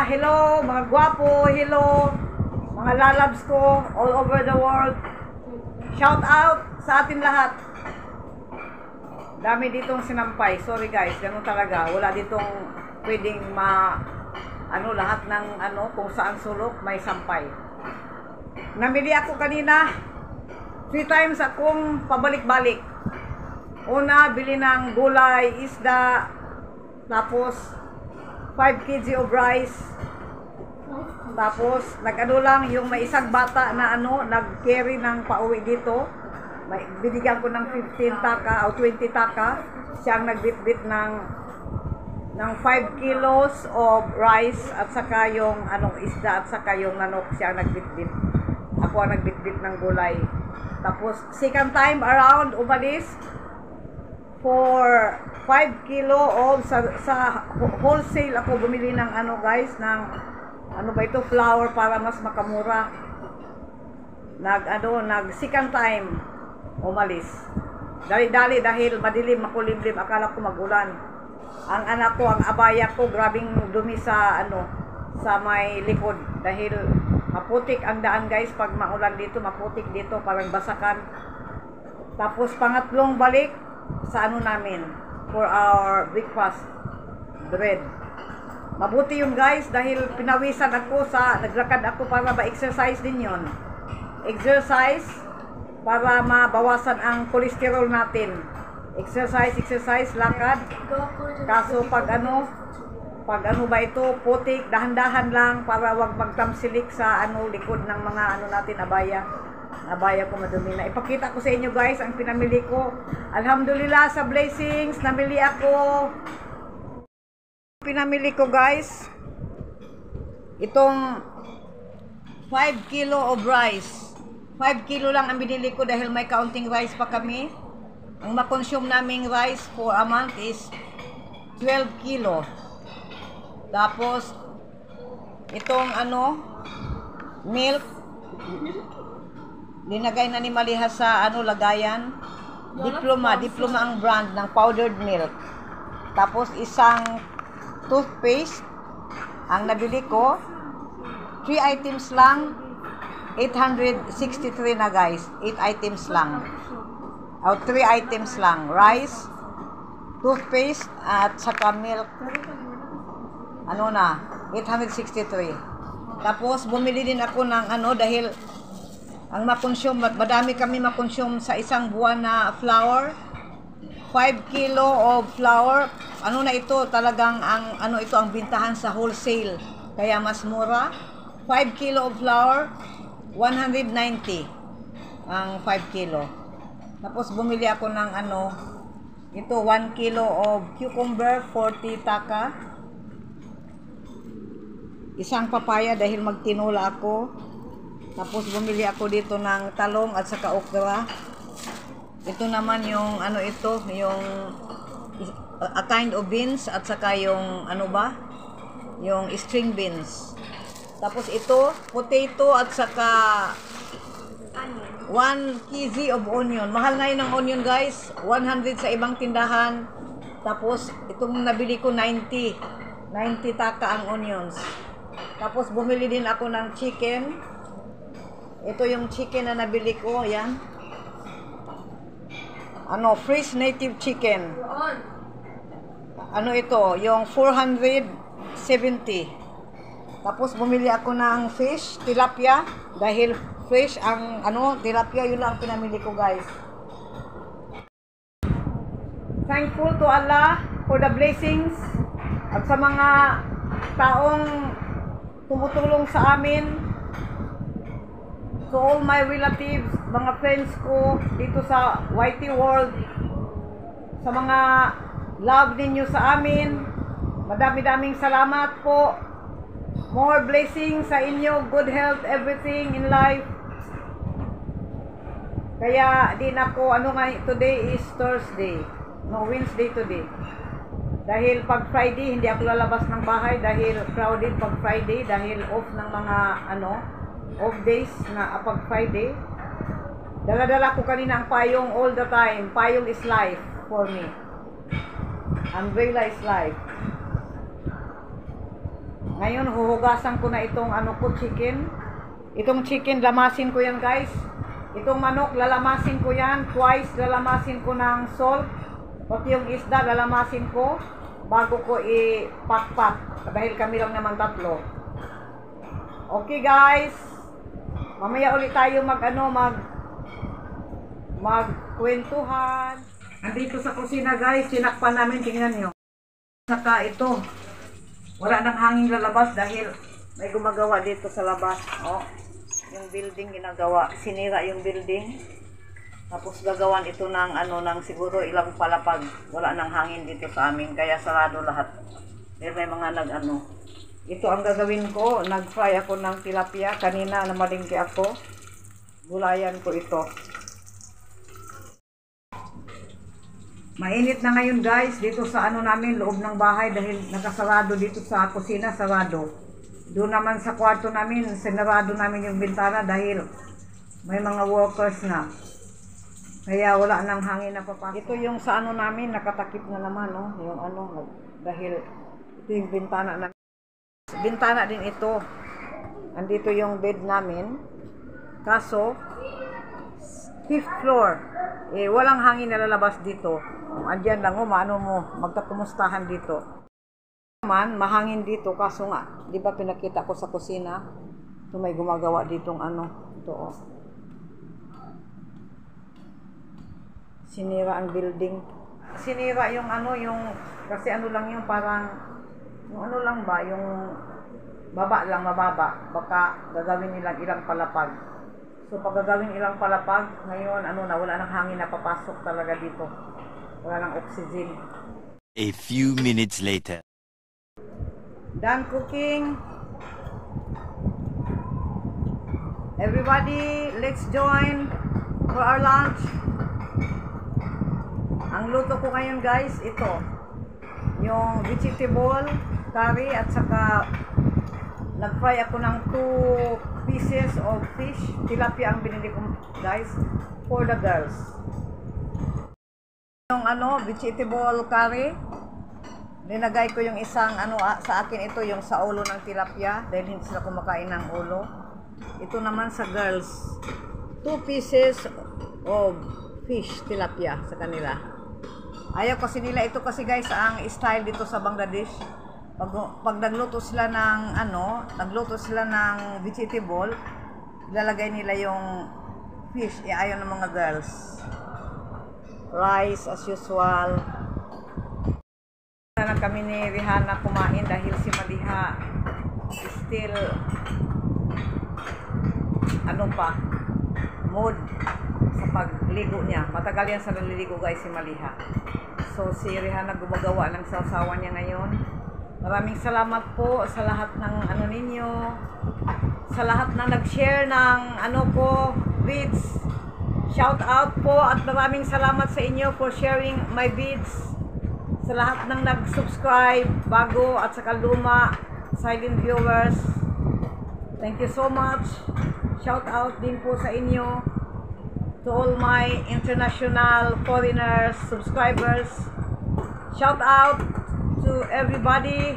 hello mga gwapo, hello mga lalabs ko all over the world. Shout out sa atin lahat. Dami ditong sinampay. Sorry guys, ganun talaga. Wala ditong pwedeng lahat ng kung saan sulok may sampay. Namili ako kanina. 3 times akong pabalik-balik. Una, bili ng gulay, isda, tapos 5 kg of rice. Tapos lang yung may isang bata na nag-carry ng pauwi dito. Binigyan ko ng 15 taka o 20 taka. Siyang nagbitbit ng 5 kilos of rice at saka yung isda at saka yung manok. Siya nagbitbit. Ako ang nagbitbit ng gulay. Tapos second time around umalis for 5 kilo of sa wholesale ako bumili ng guys ng flour para mas makamura. Nag second time umalis. Dali-dali dahil madilim, makulimlim, akala ko magulan. Ang anak ko, ang abaya ko, grabing dumi sa sa may likod dahil maputik ang daan guys pag maulan dito, maputik dito, parang basakan. Tapos pangatlong balik sa namin for our breakfast bread. Mabuti yun guys dahil pinawisan ako naglakad ako para ma-exercise din yun. Exercise para mabawasan ang cholesterol natin. Exercise, lakad. Kaso pag ba ito, putik, dahan-dahan lang para wag magtamsilik sa likod ng mga natin, abaya. Abaya ko madumi na. Ipakita ko sa inyo guys ang pinamili ko. Alhamdulillah sa blessings, namili ako. Pinamili ko guys itong 5 kilo of rice. 5 kilo lang ang binili ko dahil may counting rice pa kami. Ang makonsume naming rice for a month is 12 kilo. Tapos itong milk linagay na ni Maliha sa lagayan. Diploma ang brand ng powdered milk. Tapos isang toothpaste ang nabili ko. 3 items lang, 863 na guys. 8 items lang. 3 items lang. Rice, toothpaste at saka milk. 863. Tapos bumili din ako ng dahil ang makonsume, madami kami makonsume sa isang buwan na flour. 5 kilo of flour. Ito talagang ang bintahan sa wholesale. Kaya mas mura. 5 kilo of flour, 190 ang 5 kilo. Tapos bumili ako ng 1 kilo of cucumber, 40 taka. Isang papaya dahil magtinula ako. Tapos bumili ako dito ng talong at saka okra. Ito naman yung yung a kind of beans at saka yung yung string beans. Tapos ito, potato at saka 1 kg of onion. Mahal ngayon ang onion guys, 100 sa ibang tindahan. Tapos itong nabili ko 90 taka ang onions. Tapos bumili din ako ng chicken. Ito yung chicken na nabili ko, yan. Fresh native chicken. Ito, yung 470. Tapos bumili ako ng fish, tilapia, dahil fresh ang tilapia, yun lang ang pinamili ko guys. Thankful to Allah for the blessings at sa mga taong tumutulong sa amin. To all my relatives, mga friends ko dito sa YT World, sa mga love ninyo sa amin, madami-daming salamat po. More blessings sa inyo, good health, everything in life. Kaya din ako, today is Thursday, Wednesday today. Dahil pag Friday, hindi ako lalabas ng bahay dahil crowded pag Friday, dahil off ng mga off days na pag Friday. Dala-dala ko kanina ang payong all the time. Payong is life for me. Umbrella is life. Ngayon, huhugasan ko na itong ano ko, chicken. Itong chicken, lamasin ko yan, guys. Itong manok, lalamasin ko yan. Twice, lalamasin ko ng salt. Pati yung isda, lalamasin ko bago ko i-pack-pack. Dahil kami lang naman tatlo. Okay, guys. Mamaya ulit tayo magkwentuhan. Andito sa kusina, guys. Tinakpan namin, tingnan nyo. Saka ito. Wala nang hangin lalabas dahil may gumagawa dito sa labas. Oh, yung building ginagawa. Sinira yung building. Tapos gagawan ito ng ng siguro ilang palapag. Wala nang hangin dito sa amin. Kaya sarado lahat. Dahil may mga Ito ang gagawin ko. Nag-fry ako ng tilapia. Kanina namalingki ako. Gulayan ko ito. Mainit na ngayon, guys, dito sa namin, loob ng bahay dahil nakasarado dito sa kusina, sarado. Doon naman sa kwarto namin, sinarado namin yung bintana dahil may mga workers na. Kaya wala nang hangin na papasok. Ito yung sa namin, nakatakip na naman, no? Yung dahil ito yung bintana namin. Bintana din ito. Andito yung bed namin. Kaso, 5th floor. Walang hangin na lalabas dito. Andyan lang magkakumustahan dito. Naman, mahangin dito kaso nga, di ba pinakita ko sa kusina? Ito may gumagawa ditong ito oh. Sinira ang building. Sinira yung kasi lang yung parang, yung lang ba, yung mababa. Baka gagawin nilang ilang palapag. So pag gagawin ilang palapag, ngayon wala nang hangin na papasok talaga dito. Wala nang oxygen. A few minutes later. Done cooking. Everybody, let's join for our lunch. Ang luto ko ngayon, guys, ito. Yung vegetable curry at saka nag-fry ako ng 2 pieces of fish. Tilapia ang binili ko, guys, for the girls. Yung vegetable curry, linagay ko yung isang sa akin ito yung sa ulo ng tilapia dahil hindi sila kumakain ng ulo. Ito naman sa girls, 2 pieces of fish tilapia sa kanila. Ayaw kasi nila ito kasi, guys, ang style dito sa Bangladesh. Pag nagluto sila ng vegetable, ilalagay nila yung fish. Ayaw ng mga girls. Rice as usual. Na kami ni Rihanna kumain dahil si Maliha still mood sa pagligo niya. Matagal yan sa naliligo, guys, si Maliha. So si Rihanna gumagawa ng sasawa niya ngayon. Maraming salamat po sa lahat ng ninyo, sa lahat na nag-share ng vids. Shout out po at maraming salamat sa inyo for sharing my vids. Sa lahat ng nag-subscribe, bago at saka luma, silent viewers. Thank you so much. Shout out din po sa inyo to all my international foreigners, subscribers. Shout out to everybody.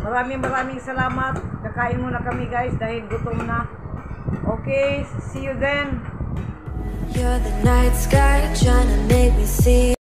Maraming salamat. Kakain muna kami, guys, dahil gutom na. Okay, see you then. You're the night sky trying to make me see